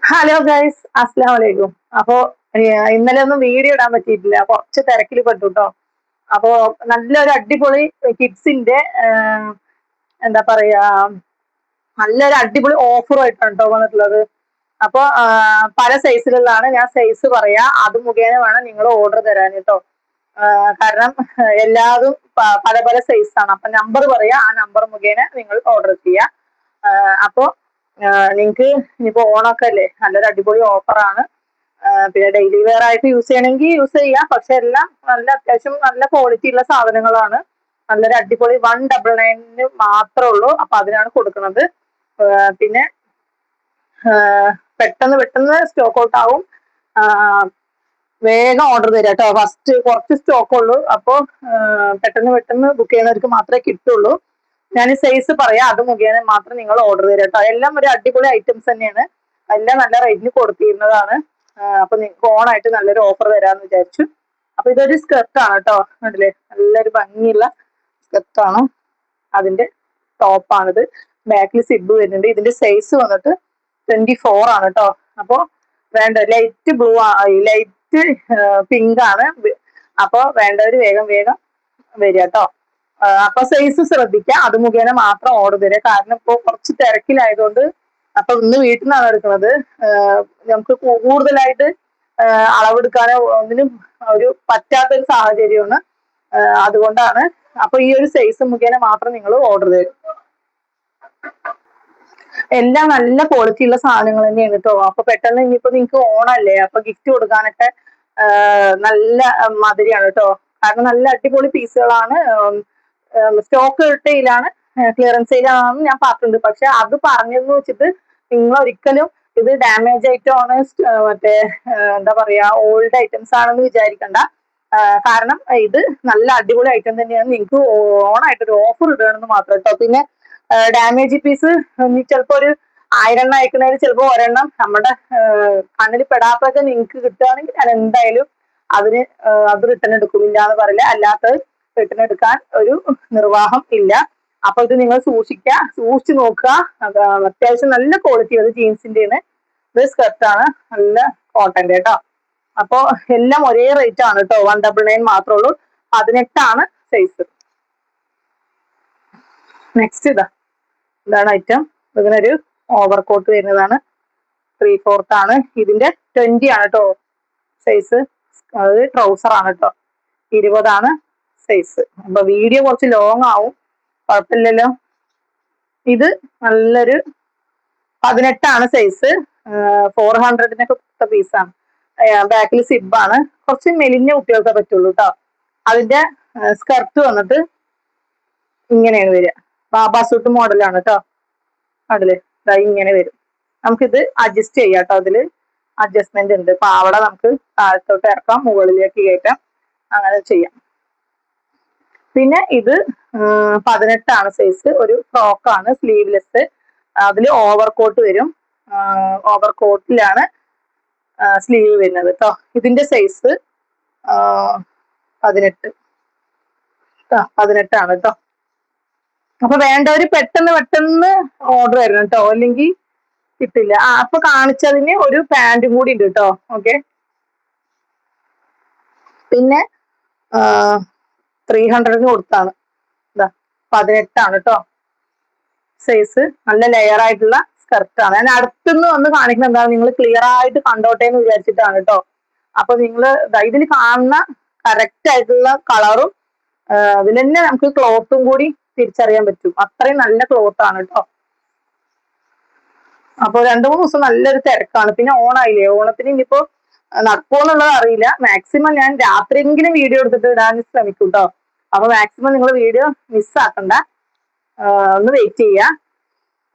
Hello guys, അസ്സലാമു അലൈക്കും. അപ്പോ ഇന്നലെ ഒന്നും വീഡിയോ ഇടാൻ പറ്റിയിട്ടില്ല, കുറച്ച് തിരക്കിൽ പെട്ടു കേട്ടോ. അപ്പോ നല്ലൊരു അടിപൊളി കിഡ്സിന്റെ എന്താ പറയാ, നല്ലൊരു അടിപൊളി ഓഫറുമായിട്ടാണ് കേട്ടോ വന്നിട്ടുള്ളത്. അപ്പൊ പല സൈസിലുള്ളതാണ്. ഞാൻ സൈസ് പറയാ, അത് മുഖേന വേണം നിങ്ങൾ ഓർഡർ തരാൻ കേട്ടോ. കാരണം എല്ലാതും പല പല സൈസാണ്. അപ്പൊ നമ്പർ പറയാ, ആ നമ്പർ മുഖേന നിങ്ങൾ ഓർഡർ ചെയ്യാം. അപ്പോ നിങ്ങൾക്ക് ഇനിയിപ്പോ ഓണമൊക്കെ അല്ലേ, നല്ലൊരു അടിപൊളി ഓഫറാണ്. പിന്നെ ഡെയിലി വെയർ ആയിട്ട് യൂസ് ചെയ്യണമെങ്കിൽ യൂസ് ചെയ്യാം. പക്ഷെ എല്ലാം നല്ല അത്യാവശ്യം നല്ല ക്വാളിറ്റി ഉള്ള സാധനങ്ങളാണ്. നല്ലൊരു അടിപൊളി 199 മാത്രമേ ഉള്ളൂ. അപ്പൊ അതിനാണ് കൊടുക്കുന്നത്. പിന്നെ പെട്ടെന്ന് പെട്ടെന്ന് സ്റ്റോക്ക് ഔട്ട് ആവും. വേഗം ഓർഡർ തരാം കേട്ടോ. ഫസ്റ്റ് കുറച്ച് സ്റ്റോക്ക് ഉള്ളൂ. അപ്പോൾ പെട്ടെന്ന് പെട്ടെന്ന് ബുക്ക് ചെയ്യുന്നവർക്ക് മാത്രമേ കിട്ടുള്ളൂ. ഞാൻ സൈസ് പറയാം, അത് മുഖേന മാത്രം നിങ്ങൾ ഓർഡർ തരാം കേട്ടോ. എല്ലാം ഒരു അടിപൊളി ഐറ്റംസ് തന്നെയാണ്. എല്ലാം നല്ല റേറ്റിന് കൊടുത്തിരുന്നതാണ്. അപ്പൊ നിങ്ങൾക്ക് ഓണായിട്ട് നല്ലൊരു ഓഫർ തരാമെന്ന് വിചാരിച്ചു. അപ്പൊ ഇതൊരു സ്കർട്ടാണ് കേട്ടോ. കണ്ടില്ലേ, നല്ലൊരു ഭംഗിയുള്ള സ്കർട്ടാണ്. അതിന്റെ ടോപ്പാണിത്. ബാക്കിൽ സിബ് വരുന്നുണ്ട്. ഇതിന്റെ സൈസ് വന്നിട്ട് 24 ആണ് കേട്ടോ. അപ്പോ വേണ്ട ലൈറ്റ് ബ്ലൂ, ലൈറ്റ് പിങ്ക് ആണ്. അപ്പൊ വേണ്ടവര് വേഗം വേഗം വരിക കേട്ടോ. അപ്പൊ സൈസ് ശ്രദ്ധിക്കുക, അത് മുഖേന മാത്രം ഓർഡർ തരിക. കാരണം ഇപ്പൊ കുറച്ച് തിരക്കിലായതുകൊണ്ട്, അപ്പൊ ഇന്ന് വീട്ടിൽ നിന്നാണ് എടുക്കുന്നത്. നമുക്ക് കൂടുതലായിട്ട് അളവെടുക്കാനോ ഒന്നിനും ഒരു പറ്റാത്തൊരു സാഹചര്യമാണ്. അതുകൊണ്ടാണ്. അപ്പൊ ഈ ഒരു സൈസ് മുഖേന മാത്രം നിങ്ങൾ ഓർഡർ തരും. എല്ലാം നല്ല ക്വാളിറ്റി ഉള്ള സാധനങ്ങൾ തന്നെയാണ് കേട്ടോ. അപ്പൊ പെട്ടെന്ന് ഇനിയിപ്പോ നിങ്ങൾക്ക് ഓണല്ലേ, അപ്പൊ ഗിഫ്റ്റ് കൊടുക്കാനൊക്കെ നല്ല മാതിരിയാണ് കേട്ടോ. കാരണം നല്ല അടിപൊളി പീസുകളാണ്. സ്റ്റോക്ക് ഇട്ടയിലാണ്, ക്ലിയറൻസ് സെയിലാണെന്ന് ഞാൻ പറഞ്ഞിട്ടുണ്ട്. പക്ഷെ അത് പറഞ്ഞെന്ന് വെച്ചിട്ട് നിങ്ങൾ ഒരിക്കലും ഇത് ഡാമേജ് ഐറ്റം ആണ്, മറ്റേ എന്താ പറയാ, ഓൾഡ് ഐറ്റംസ് ആണെന്ന് വിചാരിക്കണ്ട. കാരണം ഇത് നല്ല അടിപൊളി ഐറ്റം തന്നെയാണ്. നിങ്ങൾക്ക് ഓണായിട്ടൊരു ഓഫർ ഇടുകയാണെന്ന് മാത്രം കേട്ടോ. പിന്നെ ഡാമേജ് പീസ് ചിലപ്പോ ഒരു 1000 എണ്ണം അയക്കുന്നതിൽ ചിലപ്പോൾ ഒരെണ്ണം നമ്മുടെ കണ്ണിൽ പെടാത്തൊക്കെ നിങ്ങൾക്ക് കിട്ടുകയാണെങ്കിൽ ഞാൻ എന്തായാലും അത് റിട്ടേൺ എടുക്കുന്നില്ല എന്ന് പറയില്ല. അല്ലാത്തത് റിട്ടേൺ എടുക്കാൻ ഒരു നിർവാഹം ഇല്ല. അപ്പൊ ഇത് നിങ്ങൾ സൂക്ഷിച്ചു നോക്കുക. അത്യാവശ്യം നല്ല ക്വാളിറ്റി അത് ജീൻസിന്റെയാണ്. ഇത് സ്കർട്ടാണ്, നല്ല കോട്ടന്റെ കേട്ടോ. അപ്പോ എല്ലാം ഒരേ റേറ്റ് ആണ് കേട്ടോ. 199 മാത്രമേ ഉള്ളൂ. 18 സൈസ്. നെക്സ്റ്റ് ഇതാണ് ഐറ്റം. ഇതിനൊരു ഓവർ കോട്ട് വരുന്നതാണ്. 3/4 ആണ്. ഇതിന്റെ 20 ആണ് കേട്ടോ സൈസ്. അത് ട്രൗസർ ആണ് കേട്ടോ. 20 സൈസ്. അപ്പൊ വീഡിയോ കുറച്ച് ലോങ് ആവും, കുഴപ്പമില്ലല്ലോ. ഇത് നല്ലൊരു 18 സൈസ്. 400-നൊക്കെ കൊടുത്ത പീസാണ്. ബാക്കിൽ സിബാണ്. കുറച്ച് മെലിഞ്ഞ കുട്ടികൾക്കേ പറ്റുള്ളൂ കേട്ടോ. അതിന്റെ സ്കർട്ട് വന്നിട്ട് ഇങ്ങനെയാണ് വരിക. ബാബാ സൂട്ട് മോഡലാണ് കേട്ടോ. അതില് ഇങ്ങനെ വരും. നമുക്കിത് അഡ്ജസ്റ്റ് ചെയ്യാം കേട്ടോ. അതില് അഡ്ജസ്റ്റ്മെന്റ് ഉണ്ട്. പാവട നമുക്ക് താഴത്തോട്ട് ഇറക്കാം, മുകളിലേക്ക് കയറ്റാം, അങ്ങനെ ചെയ്യാം. പിന്നെ ഇത് 18 സൈസ്. ഒരു ഫ്രോക്കാണ്, സ്ലീവ്ലെസ്. അതിൽ ഓവർ കോട്ട് വരും. ഓവർ കോട്ടിലാണ് സ്ലീവ് വരുന്നത് കേട്ടോ. ഇതിന്റെ സൈസ് 18 കേട്ടോ. അപ്പൊ വേണ്ടവര് പെട്ടെന്ന് പെട്ടെന്ന് ഓർഡർ തരണം കേട്ടോ, അല്ലെങ്കിൽ കിട്ടില്ല. അപ്പൊ കാണിച്ചതിന് ഒരു പാന്റും കൂടി ഉണ്ട് കേട്ടോ. ഓക്കെ. പിന്നെ 300-ന് കൊടുത്താണ്. 18 കേട്ടോ സൈസ്. നല്ല ലെയർ ആയിട്ടുള്ള സ്കർട്ടാണ്. ഞാൻ അടുത്തുനിന്ന് വന്ന് കാണിക്കുന്നത് എന്താണ്, നിങ്ങൾ ക്ലിയർ ആയിട്ട് കണ്ടോട്ടെ എന്ന് വിചാരിച്ചിട്ടാണ് കേട്ടോ. അപ്പൊ നിങ്ങൾ ഇതിൽ കാണുന്ന കറക്റ്റ് ആയിട്ടുള്ള കളറും അതിൽ തന്നെ നമുക്ക് ക്ലോത്തും കൂടി തിരിച്ചറിയാൻ പറ്റും. അത്രയും നല്ല ക്ലോത്ത് ആണ് കേട്ടോ. അപ്പൊ 2-3 ദിവസം നല്ലൊരു തിരക്കാണ്. പിന്നെ ഓണായില്ലേ, ഓണത്തിന് ഇനിയിപ്പോ നടക്കുമെന്നുള്ളത് അറിയില്ല. മാക്സിമം ഞാൻ രാത്രിയെങ്കിലും വീഡിയോ എടുത്തിട്ട് ഇടാൻ ശ്രമിക്കും കേട്ടോ. അപ്പൊ മാക്സിമം നിങ്ങൾ വീഡിയോ മിസ്സാക്കണ്ട, ഒന്ന് വെയിറ്റ് ചെയ്യാ.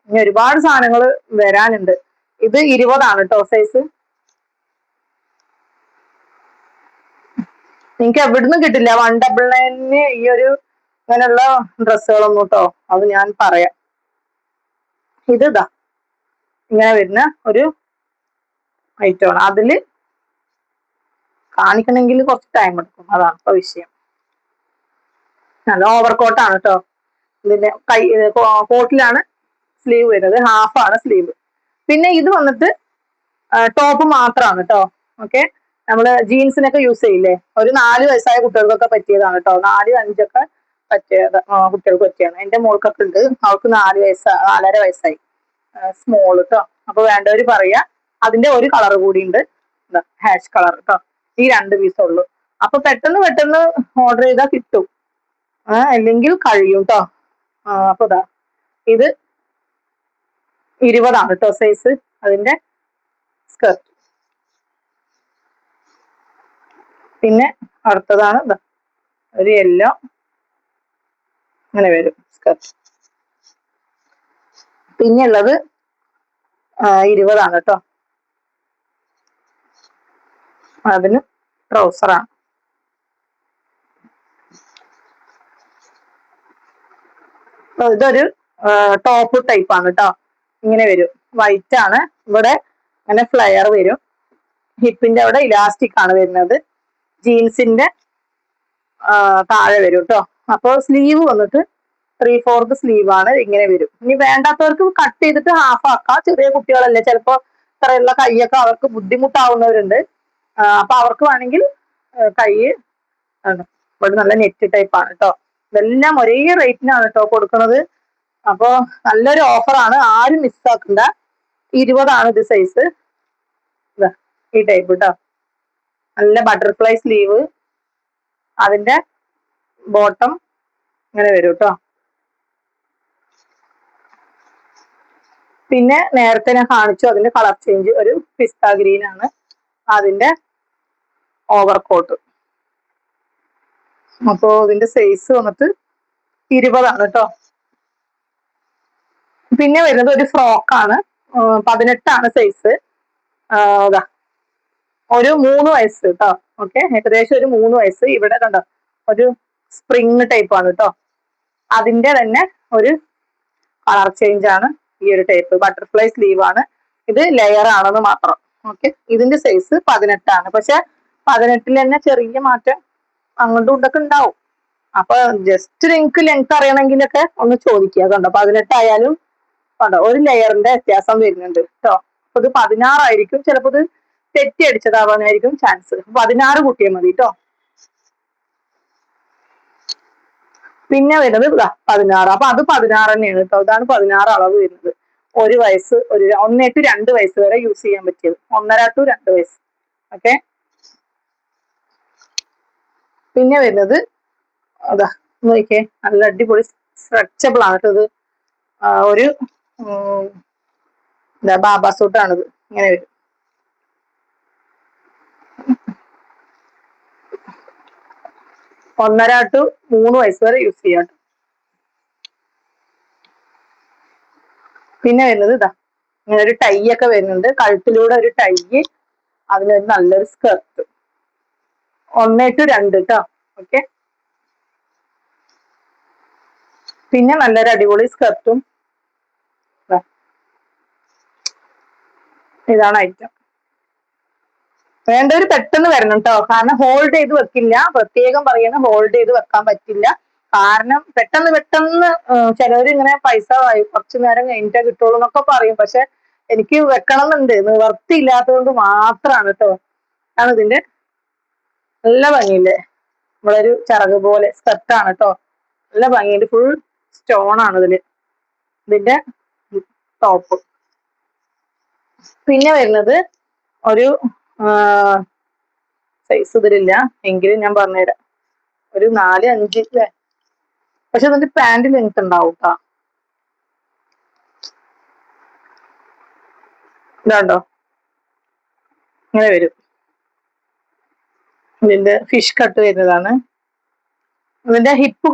ഇനി ഒരുപാട് സാധനങ്ങൾ വരാനുണ്ട്. ഇത് 20 കേട്ടോ സൈസ്. നിങ്ങൾക്ക് എവിടുന്നും കിട്ടില്ല 199-ന് ഈ ഒരു ഇങ്ങനെയുള്ള ഡ്രസ്സുകളൊന്നും കേട്ടോ. അത് ഞാൻ പറയാം. ഇതാ ഇങ്ങനെ വരുന്ന ഒരു ഐറ്റമാണ്. അതില് കാണിക്കണമെങ്കിൽ കുറച്ച് ടൈം എടുക്കും, അതാണ് ഇപ്പൊ വിഷയം. നല്ല ഓവർ കോട്ടാണ് കേട്ടോ. ഇതിന്റെ കോട്ടിലാണ് സ്ലീവ് വരുന്നത്. ഹാഫാണ് സ്ലീവ്. പിന്നെ ഇത് വന്നിട്ട് ടോപ്പ് മാത്രമാണ് കേട്ടോ. ഓക്കെ, നമ്മള് ജീൻസിനൊക്കെ യൂസ് ചെയ്യില്ലേ, ഒരു 4 വയസ്സായ കുട്ടികൾക്കൊക്കെ പറ്റിയതാണ് കേട്ടോ. 4, 5 പറ്റിയത് കുട്ടികൾക്ക് പറ്റിയാണ്. എന്റെ മോൾക്കൊക്കെ ഉണ്ട്, അവൾക്ക് 4 വയസ്സായി, സ്മോൾ കേട്ടോ. അപ്പൊ വേണ്ടവര് പറയാ. അതിന്റെ ഒരു കളർ കൂടി ഉണ്ട്, ഹാഷ് കളർ കേട്ടോ. ഈ 2 പീസേ ഉള്ളൂ. അപ്പൊ പെട്ടെന്ന് ഓർഡർ ചെയ്താൽ കിട്ടും, അല്ലെങ്കിൽ കഴിയും കേട്ടോ. അപ്പൊ ഇത് 20 കേട്ടോ സൈസ് അതിന്റെ സ്കർട്ട്. പിന്നെ അടുത്തതാണ് ഒരു യെല്ലോ, ഇങ്ങനെ വരും സ്കർട്ട്. പിന്നെ ഉള്ളത് 20 കേട്ടോ. അതിന് ട്രൗസറാണ്. ഇതൊരു ടോപ്പ് ടൈപ്പ് ആണ് കേട്ടോ. ഇങ്ങനെ വരും, വൈറ്റ് ആണ്. ഇവിടെ അങ്ങനെ ഫ്ലെയർ വരും, ഹിപ്പിന്റെ അവിടെ ഇലാസ്റ്റിക് ആണ് വരുന്നത്. ജീൻസിന്റെ താഴെ വരും കേട്ടോ. അപ്പോൾ സ്ലീവ് വന്നിട്ട് 3/4 സ്ലീവ് ആണ്, ഇങ്ങനെ വരും. ഇനി വേണ്ടാത്തവർക്ക് കട്ട് ചെയ്തിട്ട് ഹാഫ് ആക്കാം. ചെറിയ കുട്ടികളല്ലേ, ചിലപ്പോ ഇത്രയുള്ള കൈയൊക്കെ അവർക്ക് ബുദ്ധിമുട്ടാവുന്നവരുണ്ട്. അപ്പൊ അവർക്ക് വേണമെങ്കിൽ കൈ ഇവിടെ നല്ല നെറ്റ് ടൈപ്പ് ആണ് കേട്ടോ. ഇതെല്ലാം ഒരേ റേറ്റിനാണ് കേട്ടോ കൊടുക്കുന്നത്. അപ്പൊ നല്ലൊരു ഓഫറാണ്, ആരും മിസ്സാക്കണ്ട. 20 ഇത് സൈസ്, ഈ ടൈപ്പ് കേട്ടോ. നല്ല ബട്ടർഫ്ലൈ സ്ലീവ്, അതിന്റെ ബോട്ടം ഇങ്ങനെ വരും കേട്ടോ. പിന്നെ നേരത്തെ ഞാൻ കാണിച്ചു അതിന്റെ കളർ ചേഞ്ച്, ഒരു പിസ്ത ഗ്രീൻ ആണ് അതിന്റെ ഓവർകോട്ട്. അപ്പോ ഇതിന്റെ സൈസ് വന്നിട്ട് 20 കേട്ടോ. പിന്നെ വരുന്നത് ഒരു ഫ്രോക്കാണ്, 18 സൈസ്. ഒരു 3 വയസ്സ് കേട്ടോ. ഓക്കെ, ഏകദേശം ഒരു 3 വയസ്സ്. ഇവിടെ കണ്ടോ ഒരു സ്പ്രിങ് ടൈപ്പ് ആണ് കേട്ടോ. അതിന്റെ തന്നെ ഒരു കളർ ചേഞ്ച് ആണ് ഈ ഒരു ടൈപ്പ്. ബട്ടർഫ്ലൈ സ്ലീവ് ആണ്, ഇത് ലെയർ ആണെന്ന് മാത്രം. ഓക്കെ, ഇതിന്റെ സൈസ് 18. പക്ഷെ 18 തന്നെ ചെറിയ മാറ്റം അങ്ങോട്ടും ഇതൊക്കെ ഉണ്ടാവും. അപ്പൊ ജസ്റ്റ് നിങ്ങൾക്ക് ലെങ്ത് അറിയണമെങ്കിലൊക്കെ ഒന്ന് ചോദിക്കുക. കണ്ടോ 18 ആയാലും കണ്ടോ ഒരു ലെയറിന്റെ വ്യത്യാസം വരുന്നുണ്ട് കേട്ടോ. അപ്പൊ ഇത് 16 ആയിരിക്കും, ചിലപ്പോൾ ഇത് തെറ്റി അടിച്ചതാവാനായിരിക്കും ചാൻസ്. 16 കൂട്ടിയാൽ മതി കേട്ടോ. പിന്നെ വരുന്നത് 16. അപ്പൊ അത് 16 തന്നെയാണ് കേട്ടോ. ഇതാണ് 16 അളവ് വരുന്നത്. 1 വയസ്സ്, 1 to 2 വയസ്സ് വരെ യൂസ് ചെയ്യാൻ പറ്റിയത്, 1.5 to 2 വയസ്സ്. ഓക്കെ, പിന്നെ വരുന്നത് നോക്കിയേ, നല്ല അടിപൊളി സ്ട്രെച്ചബിൾ ആണ് കേട്ടോ. ഇത് ഒരു ബാബ സൂട്ടാണിത്, ഇങ്ങനെ വരും. ഒന്നര ടു 3 വയസ്സ് വരെ യൂസ് ചെയ്യാം. പിന്നെ വരുന്നത് ഇങ്ങനെ ഒരു ടൈ ഒക്കെ വരുന്നുണ്ട്, കഴുത്തിലൂടെ ഒരു ടൈ, അതിനൊരു നല്ലൊരു സ്കർട്ട്. 1 to 2 കേട്ടോ. ഓക്കെ, പിന്നെ നല്ലൊരു അടിപൊളി സ്കർട്ടും. ഇതാണ് ഐറ്റം. വേണ്ടവര് പെട്ടെന്ന് വരണം കേട്ടോ, കാരണം ഹോൾഡ് ചെയ്ത് വെക്കില്ല. പ്രത്യേകം പറയുന്നത്, ഹോൾഡ് ചെയ്ത് വെക്കാൻ പറ്റില്ല. കാരണം പെട്ടെന്ന് ചിലവര് ഇങ്ങനെ പൈസ കുറച്ചു നേരം കഴിഞ്ഞിട്ടേ കിട്ടുള്ളൂ എന്നൊക്കെ പറയും. പക്ഷെ എനിക്ക് വെക്കണം എന്നുണ്ട്, നിവർത്തിയില്ലാത്തത് മാത്രമാണ് കേട്ടോ. ആണ് ഇതിന്റെ നല്ല ഭംഗിയില്ലേ, നമ്മളൊരു ചിറക് പോലെ സ്കർട്ടാണ് കേട്ടോ. നല്ല ഭംഗിയുണ്ട്, ഫുൾ സ്റ്റോൺ ആണ് ഇതിന്റെ ടോപ്പ്. പിന്നെ വരുന്നത് ഒരു സൈസ് ഇതിലില്ല, എങ്കിലും ഞാൻ പറഞ്ഞുതരാം. ഒരു 4, 5 അല്ലേ. പക്ഷെ അതിന്റെ പാന്റ് ലെങ്ത് ഉണ്ടാവും കേട്ടോ. ഇതാണ്ടോ ഇങ്ങനെ വരും. ഇതിന്റെ ഫിഷ് കട്ട് വരുന്നതാണ്. ഇതിന്റെ ഹിപ്പ്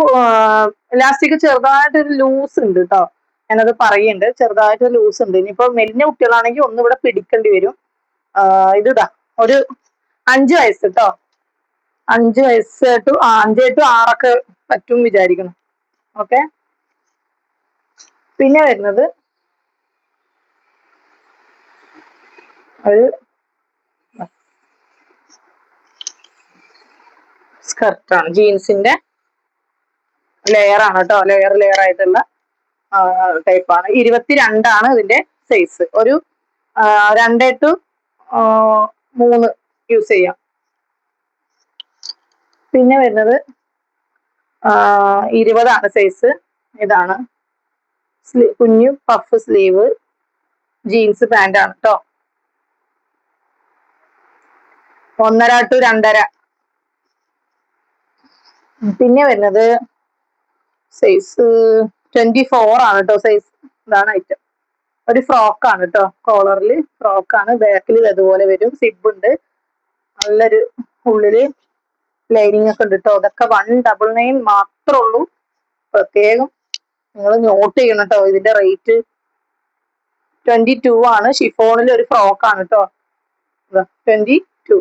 ഇലാസ്റ്റിക് ചെറുതായിട്ടൊരു ലൂസ് ഉണ്ട് കേട്ടോ. ഞാനത് പറയുന്നുണ്ട്, ചെറുതായിട്ടൊരു ലൂസ് ഉണ്ട്. ഇനിയിപ്പോ മെലിഞ്ഞ കുട്ടികളാണെങ്കിൽ ഒന്നും ഇവിടെ പിടിക്കേണ്ടി വരും. ഇതിടാ ഒരു 5 വയസ്സ് കേട്ടോ. 5 വയസ്സ് ടു 5 to 6 പറ്റും വിചാരിക്കണം. ഓക്കെ, പിന്നെ വരുന്നത് ഒരു സ്കർട്ടാണ്, ജീൻസിന്റെ ലെയർ ആണ് കേട്ടോ. ലെയർ ആയിട്ടുള്ള ടൈപ്പാണ്. 22 ഇതിന്റെ സൈസ്. ഒരു 2 to 3 യൂസ് ചെയ്യാം. പിന്നെ വരുന്നത് 20 സൈസ്. ഇതാണ് കുഞ്ഞു പഫ് സ്ലീവ് ജീൻസ് പാന്റ് ആണ് കേട്ടോ. 1.5 to 2.5. പിന്നെ വരുന്നത് സൈസ് 24 ആണ് കേട്ടോ സൈസ്. ഇതാണ് ഐറ്റം. ഒരു ഫ്രോക്കാണ് കേട്ടോ, കോളറിൽ ഫ്രോക്കാണ്, ബാക്കിൽ അതുപോലെ വരും, സിബ് ഉണ്ട്, നല്ലൊരു ഉള്ളില് ലൈനിങ് ഒക്കെ ഉണ്ട് കേട്ടോ. അതൊക്കെ 199 മാത്രമേ ഉള്ളൂ. പ്രത്യേകം നിങ്ങൾ നോട്ട് ചെയ്യണം കേട്ടോ. ഇതിന്റെ റേറ്റ് 22 ആണ്. ഷിഫോണിൽ ഒരു ഫ്രോക്കാണ് കേട്ടോ. 22.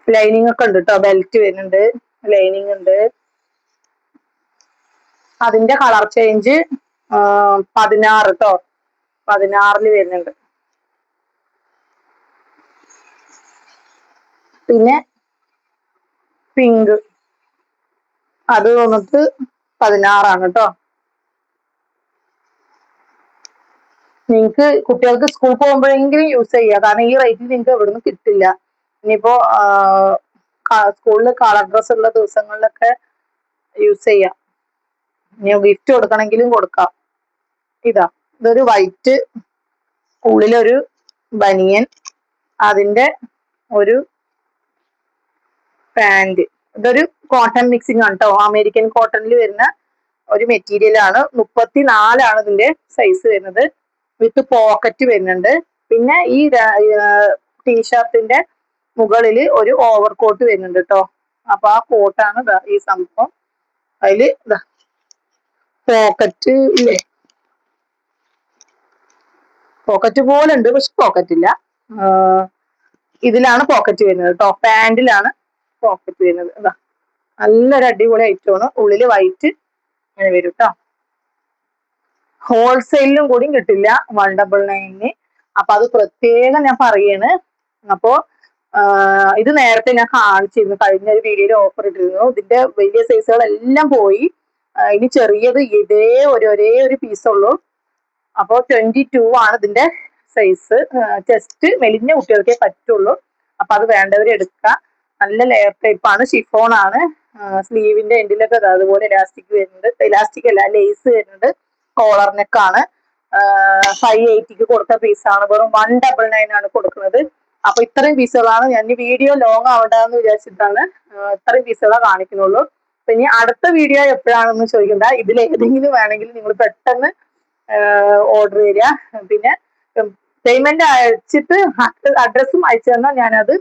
ലൈനിങ് ഒക്കെ ഉണ്ട് കേട്ടോ, ബെൽറ്റ് വരുന്നുണ്ട്, ലൈനിങ് ഉണ്ട്. അതിന്റെ കളർ ചേഞ്ച് 16 കേട്ടോ, 16 വരുന്നുണ്ട്. പിന്നെ പിങ്ക്, അത് വന്നിട്ട് 16 കേട്ടോ. നിങ്ങൾക്ക് കുട്ടികൾക്ക് സ്കൂൾ പോകുമ്പോഴെങ്കിലും യൂസ് ചെയ്യുക, കാരണം ഈ റേറ്റിൽ നിങ്ങൾക്ക് എവിടുന്ന് കിട്ടില്ല. ഇനിയിപ്പോ സ്കൂളിൽ കളർ ഡ്രസ് ഉള്ള ദിവസങ്ങളിലൊക്കെ യൂസ് ചെയ്യാം. ഇനി ഗിഫ്റ്റ് കൊടുക്കണമെങ്കിലും കൊടുക്കാം. ഇതൊരു വൈറ്റ്, ഉള്ളിലൊരു ബനിയൻ, അതിന്റെ ഒരു പാന്റ്. ഇതൊരു കോട്ടൺ മിക്സിംഗ് ആണ് കേട്ടോ, അമേരിക്കൻ കോട്ടണിൽ വരുന്ന ഒരു മെറ്റീരിയൽ ആണ്. 34 ഇതിന്റെ സൈസ് വരുന്നത്. വിത്ത് പോക്കറ്റ് വരുന്നുണ്ട്. പിന്നെ ഈ ടീഷർട്ടിന്റെ മുകളിൽ ഒരു ഓവർ കോട്ട് വരുന്നുണ്ട് കേട്ടോ. അപ്പൊ ആ കോട്ടാണ് ഈ സംഭവം. അതില് പോക്കറ്റ് ഇല്ലേ, പോക്കറ്റ് പോലെ ഉണ്ട്, പക്ഷെ പോക്കറ്റ് ഇല്ല. ഇതിലാണ് പോക്കറ്റ് വരുന്നത് കേട്ടോ, പാന്റിലാണ് പോക്കറ്റ് വരുന്നത്. നല്ലൊരു അടിപൊളി ഐറ്റമാണ്. ഉള്ളില് വൈറ്റ് അങ്ങനെ വരും കേട്ടോ. ഹോൾസെയിലിനും കൂടിയും കിട്ടില്ല 199. അപ്പൊ അത് പ്രത്യേകം ഞാൻ പറയാണ്. അപ്പോ ഇത് നേരത്തെ ഞാൻ കാണിച്ചിരുന്നു, കഴിഞ്ഞ ഒരു വീഡിയോയിൽ ഓഫർ ഇട്ടിരുന്നു. ഇതിന്റെ വലിയ സൈസുകളെല്ലാം പോയി. ഇനി ചെറിയത് ഒരേ ഒരു പീസ് ഉള്ളൂ. അപ്പോൾ 22 ആണ് ഇതിന്റെ സൈസ്. ജസ്റ്റ് മെലിഞ്ഞ കുട്ടികൾക്കേ പറ്റുള്ളൂ. അപ്പൊ അത് വേണ്ടവർ എടുക്കുക. നല്ല ലെയർ ടൈപ്പ് ആണ്, ഷിഫോൺ ആണ്. സ്ലീവിന്റെ എൻഡിലൊക്കെ അതുപോലെ ഇലാസ്റ്റിക് വരുന്നുണ്ട്, ഇലാസ്റ്റിക് അല്ല ലേസ് വരുന്നുണ്ട്. കോളർ നെക്കാണ്. 580 കൊടുത്ത പീസാണ്. വെറും 199 ആണ് കൊടുക്കുന്നത്. അപ്പൊ ഇത്രയും പീസുകളാണ്. ഞാൻ ഈ വീഡിയോ ലോങ് ആവണ്ടെന്ന് വിചാരിച്ചിട്ടാണ് ഇത്രയും പീസുകളെ കാണിക്കുന്നുള്ളൂ. അപ്പൊ ഇനി അടുത്ത വീഡിയോ എപ്പോഴാണെന്ന് ചോദിക്കണ്ട, ഇതിൽ ഏതെങ്കിലും വേണമെങ്കിൽ നിങ്ങൾ പെട്ടെന്ന് ഓർഡർ ചെയ്യുക. പിന്നെ പേയ്മെന്റ് അയച്ചിട്ട് അഡ്രസ്സും അയച്ചു തന്നാൽ ഞാനത്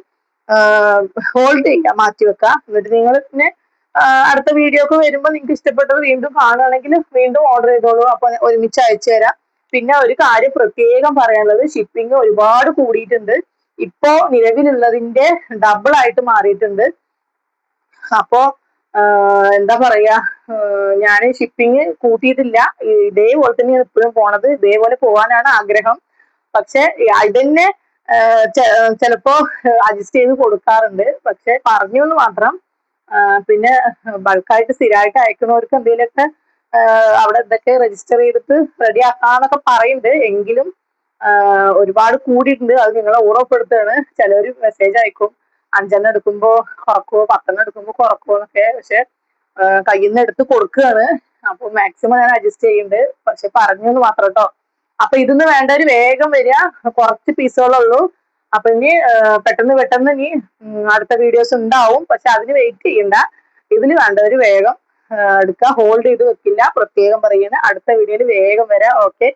ഹോൾഡ് ചെയ്യാം, മാറ്റി വെക്കാം. എന്നിട്ട് നിങ്ങൾ പിന്നെ അടുത്ത വീഡിയോ ഒക്കെ വരുമ്പോൾ നിങ്ങൾക്ക് ഇഷ്ടപ്പെട്ടത് വീണ്ടും കാണുകയാണെങ്കിൽ വീണ്ടും ഓർഡർ ചെയ്തോളൂ. അപ്പൊ ഒരുമിച്ച് അയച്ചു തരാം. പിന്നെ ഒരു കാര്യം പ്രത്യേകം പറയാനുള്ളത്, ഷിപ്പിംഗ് ഒരുപാട് കൂടിയിട്ടുണ്ട്. ഇപ്പോ നിലവിലുള്ളതിന്റെ ഡബിൾ ആയിട്ട് മാറിയിട്ടുണ്ട്. അപ്പോ എന്താ പറയാ, ഞാൻ ഷിപ്പിംഗ് കൂട്ടിയിട്ടില്ല. ഇതേപോലെ തന്നെയാണ് ഇപ്പോഴും പോണത്. ഇതേപോലെ പോകാനാണ് ആഗ്രഹം. പക്ഷെ ഇതന്നെ ചിലപ്പോ അഡ്ജസ്റ്റ് ചെയ്ത് കൊടുക്കാറുണ്ട്. പക്ഷെ പറഞ്ഞു എന്ന് മാത്രം. പിന്നെ ബൾക്കായിട്ട് സ്ഥിരമായിട്ട് അയക്കുന്നവർക്ക് എന്തെങ്കിലുമൊക്കെ അവിടെ എന്തൊക്കെ രജിസ്റ്റർ ചെയ്തിട്ട് റെഡി ആക്കാന്നൊക്കെ പറയുന്നുണ്ട്. എങ്കിലും ഒരുപാട് കൂടിയിട്ടുണ്ട്. അത് നിങ്ങളെ ഓർമ്മപ്പെടുത്തുകയാണ്. ചിലവർ മെസ്സേജ് അയക്കും, 5 എടുക്കുമ്പോ കുറക്കുവോ, 10 എടുക്കുമ്പോ കുറക്കുവോ എന്നൊക്കെ. പക്ഷെ കയ്യിൽ നിന്ന് എടുത്ത് കൊടുക്കുകയാണ്. അപ്പൊ മാക്സിമം ഞാൻ അഡ്ജസ്റ്റ് ചെയ്യുന്നുണ്ട്. പക്ഷെ പറഞ്ഞു എന്ന് മാത്രം കേട്ടോ. അപ്പൊ ഇതിന്ന് വേണ്ടവര് വേഗം വരിക, കുറച്ച് പീസുകളുള്ളൂ. അപ്പൊ ഇനി പെട്ടെന്ന് ഇനി അടുത്ത വീഡിയോസ് ഉണ്ടാവും. പക്ഷെ അതിന് വെയിറ്റ് ചെയ്യണ്ട. ഇതിന് വേണ്ടവര് വേഗം എടുക്കുക, ഹോൾഡ് ചെയ്ത് വെക്കില്ല. പ്രത്യേകം പറയുന്നത്. അടുത്ത വീഡിയോയിൽ വേഗം വരാം. ഓക്കെ.